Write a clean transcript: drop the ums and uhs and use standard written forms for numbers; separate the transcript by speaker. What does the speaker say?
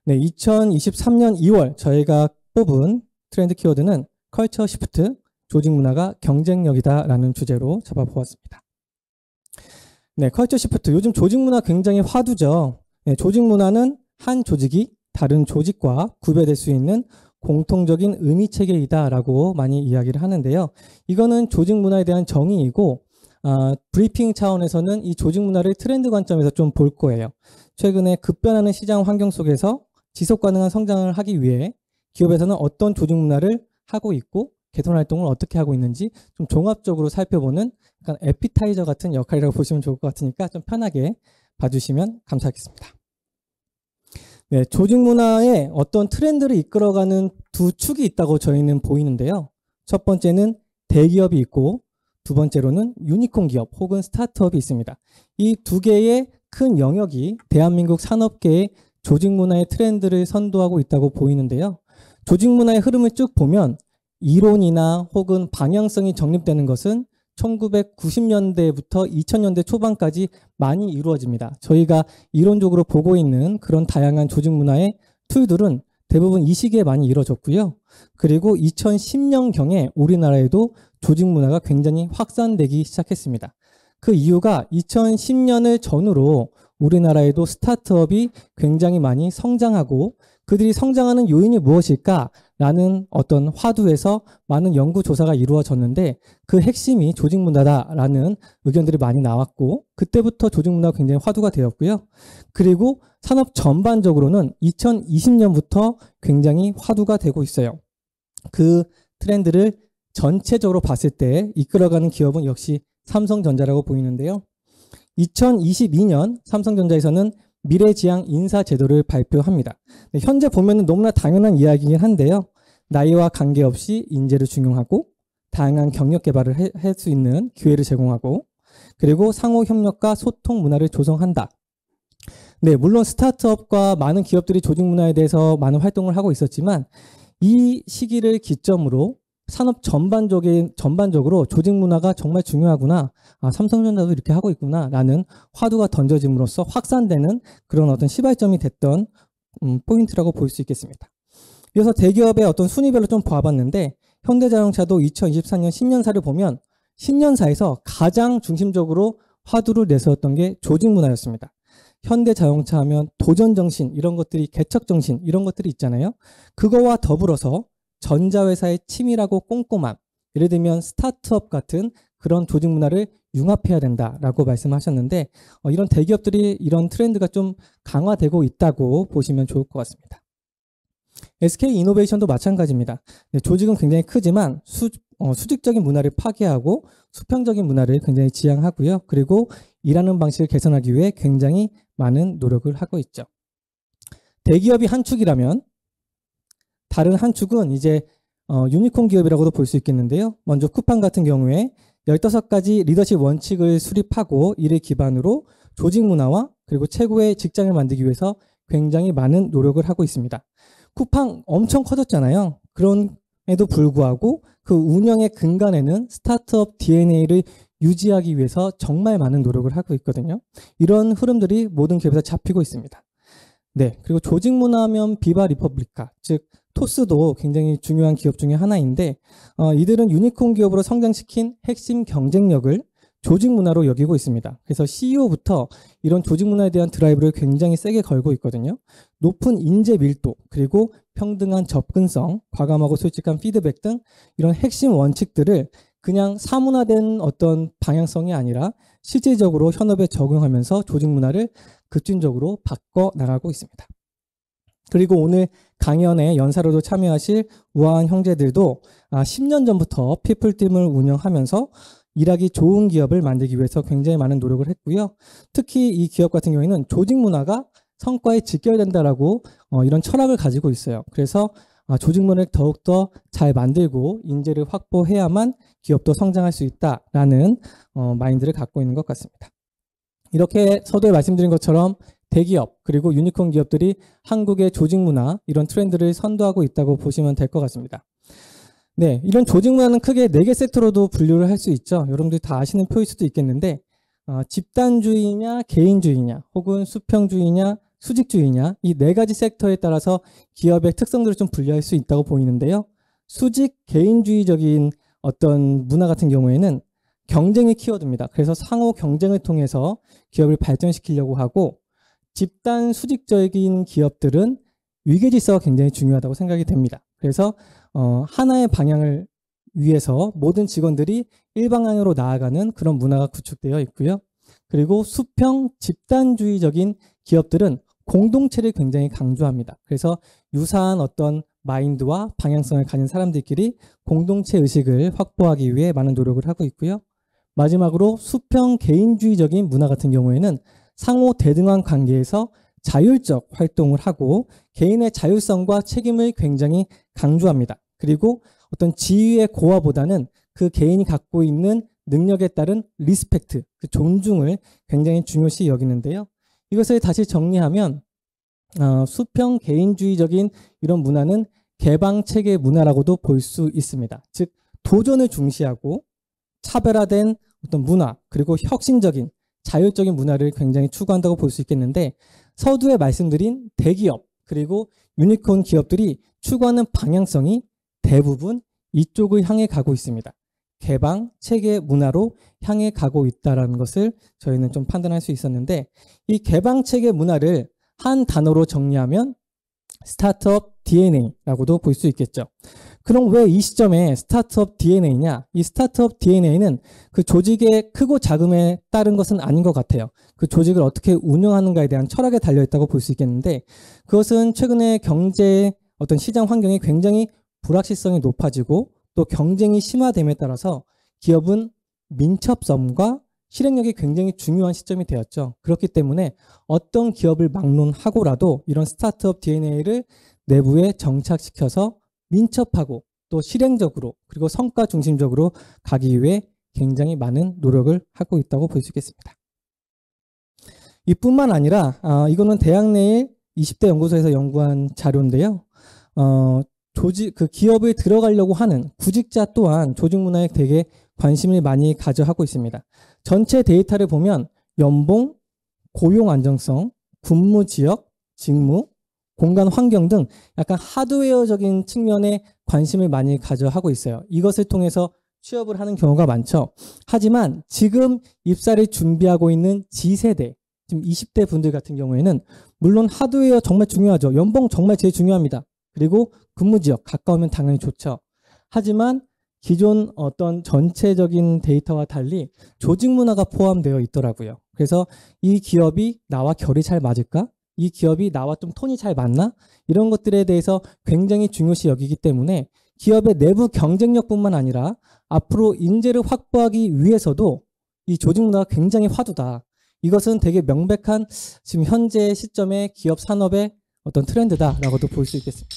Speaker 1: 네, 2023년 2월 저희가 뽑은 트렌드 키워드는 컬처 시프트, 조직 문화가 경쟁력이다라는 주제로 잡아보았습니다. 네, 컬처 시프트. 요즘 조직 문화 굉장히 화두죠. 네, 조직 문화는 한 조직이 다른 조직과 구별될 수 있는 공통적인 의미 체계이다라고 많이 이야기를 하는데요. 이거는 조직 문화에 대한 정의이고 브리핑 차원에서는 이 조직 문화를 트렌드 관점에서 좀 볼 거예요. 최근에 급변하는 시장 환경 속에서 지속 가능한 성장을 하기 위해 기업에서는 어떤 조직 문화를 하고 있고 개선 활동을 어떻게 하고 있는지 좀 종합적으로 살펴보는 약간 에피타이저 같은 역할이라고 보시면 좋을 것 같으니까 좀 편하게 봐주시면 감사하겠습니다. 네, 조직 문화에 어떤 트렌드를 이끌어가는 두 축이 있다고 저희는 보이는데요. 첫 번째는 대기업이 있고 두 번째로는 유니콘 기업 혹은 스타트업이 있습니다. 이 두 개의 큰 영역이 대한민국 산업계의 조직 문화의 트렌드를 선도하고 있다고 보이는데요. 조직 문화의 흐름을 쭉 보면 이론이나 혹은 방향성이 정립되는 것은 1990년대부터 2000년대 초반까지 많이 이루어집니다. 저희가 이론적으로 보고 있는 그런 다양한 조직 문화의 툴들은 대부분 이 시기에 많이 이루어졌고요. 그리고 2010년경에 우리나라에도 조직 문화가 굉장히 확산되기 시작했습니다. 그 이유가 2010년을 전후로 우리나라에도 스타트업이 굉장히 많이 성장하고 그들이 성장하는 요인이 무엇일까라는 어떤 화두에서 많은 연구조사가 이루어졌는데 그 핵심이 조직 문화다라는 의견들이 많이 나왔고 그때부터 조직 문화가 굉장히 화두가 되었고요. 그리고 산업 전반적으로는 2020년부터 굉장히 화두가 되고 있어요. 그 트렌드를 전체적으로 봤을 때 이끌어가는 기업은 역시 삼성전자라고 보이는데요. 2022년 삼성전자에서는 미래지향 인사제도를 발표합니다. 현재 보면 너무나 당연한 이야기이긴 한데요. 나이와 관계없이 인재를 중용하고 다양한 경력 개발을 할 수 있는 기회를 제공하고 그리고 상호 협력과 소통 문화를 조성한다. 네, 물론 스타트업과 많은 기업들이 조직 문화에 대해서 많은 활동을 하고 있었지만 이 시기를 기점으로 산업 전반적으로 조직 문화가 정말 중요하구나. 삼성전자도 이렇게 하고 있구나. 라는 화두가 던져짐으로써 확산되는 그런 어떤 시발점이 됐던 포인트라고 볼 수 있겠습니다. 그래서 대기업의 어떤 순위별로 좀 봐봤는데 현대자동차도 2024년 신년사를 보면 신년사에서 가장 중심적으로 화두를 내세웠던 게 조직 문화였습니다. 현대자동차 하면 도전정신 이런 것들이 개척정신 이런 것들이 있잖아요. 그거와 더불어서 전자회사의 치밀하고 꼼꼼함 예를 들면 스타트업 같은 그런 조직 문화를 융합해야 된다라고 말씀하셨는데 이런 대기업들이 이런 트렌드가 좀 강화되고 있다고 보시면 좋을 것 같습니다. SK이노베이션도 마찬가지입니다. 네, 조직은 굉장히 크지만 수직적인 문화를 파괴하고 수평적인 문화를 굉장히 지향하고요. 그리고 일하는 방식을 개선하기 위해 굉장히 많은 노력을 하고 있죠. 대기업이 한 축이라면 다른 한 축은 이제 유니콘 기업이라고도 볼 수 있겠는데요. 먼저 쿠팡 같은 경우에 15가지 리더십 원칙을 수립하고 이를 기반으로 조직 문화와 그리고 최고의 직장을 만들기 위해서 굉장히 많은 노력을 하고 있습니다. 쿠팡 엄청 커졌잖아요. 그럼에도 불구하고 그 운영의 근간에는 스타트업 DNA를 유지하기 위해서 정말 많은 노력을 하고 있거든요. 이런 흐름들이 모든 기업에서 잡히고 있습니다. 네, 그리고 조직 문화면 비바 리퍼블리카, 즉 토스도 굉장히 중요한 기업 중에 하나인데 이들은 유니콘 기업으로 성장시킨 핵심 경쟁력을 조직 문화로 여기고 있습니다. 그래서 CEO부터 이런 조직 문화에 대한 드라이브를 굉장히 세게 걸고 있거든요. 높은 인재 밀도, 그리고 평등한 접근성, 과감하고 솔직한 피드백 등 이런 핵심 원칙들을 그냥 사문화된 어떤 방향성이 아니라 실질적으로 현업에 적용하면서 조직 문화를 급진적으로 바꿔 나가고 있습니다. 그리고 오늘 강연에 연사로도 참여하실 우아한 형제들도 10년 전부터 피플팀을 운영하면서 일하기 좋은 기업을 만들기 위해서 굉장히 많은 노력을 했고요. 특히 이 기업 같은 경우에는 조직 문화가 성과에 직결된다라고 이런 철학을 가지고 있어요. 그래서 조직 문화를 더욱더 잘 만들고 인재를 확보해야만 기업도 성장할 수 있다라는 마인드를 갖고 있는 것 같습니다. 이렇게 서두에 말씀드린 것처럼 대기업 그리고 유니콘 기업들이 한국의 조직 문화 이런 트렌드를 선도하고 있다고 보시면 될 것 같습니다. 네, 이런 조직 문화는 크게 4개 섹터로도 분류를 할 수 있죠. 여러분들이 다 아시는 표일 수도 있겠는데 집단주의냐 개인주의냐 혹은 수평주의냐 수직주의냐, 이 네 가지 섹터에 따라서 기업의 특성들을 좀 분류할 수 있다고 보이는데요. 수직 개인주의적인 어떤 문화 같은 경우에는 경쟁의 키워드입니다. 그래서 상호 경쟁을 통해서 기업을 발전시키려고 하고, 집단 수직적인 기업들은 위계질서가 굉장히 중요하다고 생각이 됩니다. 그래서 하나의 방향을 위해서 모든 직원들이 일방향으로 나아가는 그런 문화가 구축되어 있고요. 그리고 수평 집단주의적인 기업들은 공동체를 굉장히 강조합니다. 그래서 유사한 어떤 마인드와 방향성을 가진 사람들끼리 공동체 의식을 확보하기 위해 많은 노력을 하고 있고요. 마지막으로 수평 개인주의적인 문화 같은 경우에는 상호 대등한 관계에서 자율적 활동을 하고 개인의 자율성과 책임을 굉장히 강조합니다. 그리고 어떤 지위의 고하보다는 그 개인이 갖고 있는 능력에 따른 리스펙트, 그 존중을 굉장히 중요시 여기는데요. 이것을 다시 정리하면 수평 개인주의적인 이런 문화는 개방체계 문화라고도 볼 수 있습니다. 즉 도전을 중시하고 차별화된 어떤 문화, 그리고 혁신적인 자율적인 문화를 굉장히 추구한다고 볼 수 있겠는데, 서두에 말씀드린 대기업 그리고 유니콘 기업들이 추구하는 방향성이 대부분 이쪽을 향해 가고 있습니다. 개방 체계 문화로 향해 가고 있다는 것을 저희는 좀 판단할 수 있었는데, 이 개방 체계 문화를 한 단어로 정리하면 스타트업 DNA라고도 볼 수 있겠죠. 그럼 왜 이 시점에 스타트업 DNA냐? 이 스타트업 DNA는 그 조직의 크고 작음에 따른 것은 아닌 것 같아요. 그 조직을 어떻게 운영하는가에 대한 철학에 달려있다고 볼 수 있겠는데, 그것은 최근에 경제 어떤 시장 환경이 굉장히 불확실성이 높아지고 또 경쟁이 심화됨에 따라서 기업은 민첩성과 실행력이 굉장히 중요한 시점이 되었죠. 그렇기 때문에 어떤 기업을 막론하고라도 이런 스타트업 DNA를 내부에 정착시켜서 민첩하고 또 실행적으로 그리고 성과 중심적으로 가기 위해 굉장히 많은 노력을 하고 있다고 볼 수 있겠습니다. 이뿐만 아니라 이거는 대학 내일 20대 연구소에서 연구한 자료인데요. 그 기업에 들어가려고 하는 구직자 또한 조직 문화에 되게 관심을 많이 가져하고 있습니다. 전체 데이터를 보면 연봉, 고용 안정성, 근무 지역, 직무, 공간 환경 등 약간 하드웨어적인 측면에 관심을 많이 가져하고 있어요. 이것을 통해서 취업을 하는 경우가 많죠. 하지만 지금 입사를 준비하고 있는 G세대, 지금 20대 분들 같은 경우에는 물론 하드웨어 정말 중요하죠. 연봉 정말 제일 중요합니다. 그리고 근무 지역 가까우면 당연히 좋죠. 하지만 기존 어떤 전체적인 데이터와 달리 조직 문화가 포함되어 있더라고요. 그래서 이 기업이 나와 결이 잘 맞을까? 이 기업이 나와 좀 톤이 잘 맞나? 이런 것들에 대해서 굉장히 중요시 여기기 때문에 기업의 내부 경쟁력뿐만 아니라 앞으로 인재를 확보하기 위해서도 이 조직 문화가 굉장히 화두다. 이것은 되게 명백한 지금 현재 시점의 기업 산업의 어떤 트렌드다라고도 볼 수 있겠습니다.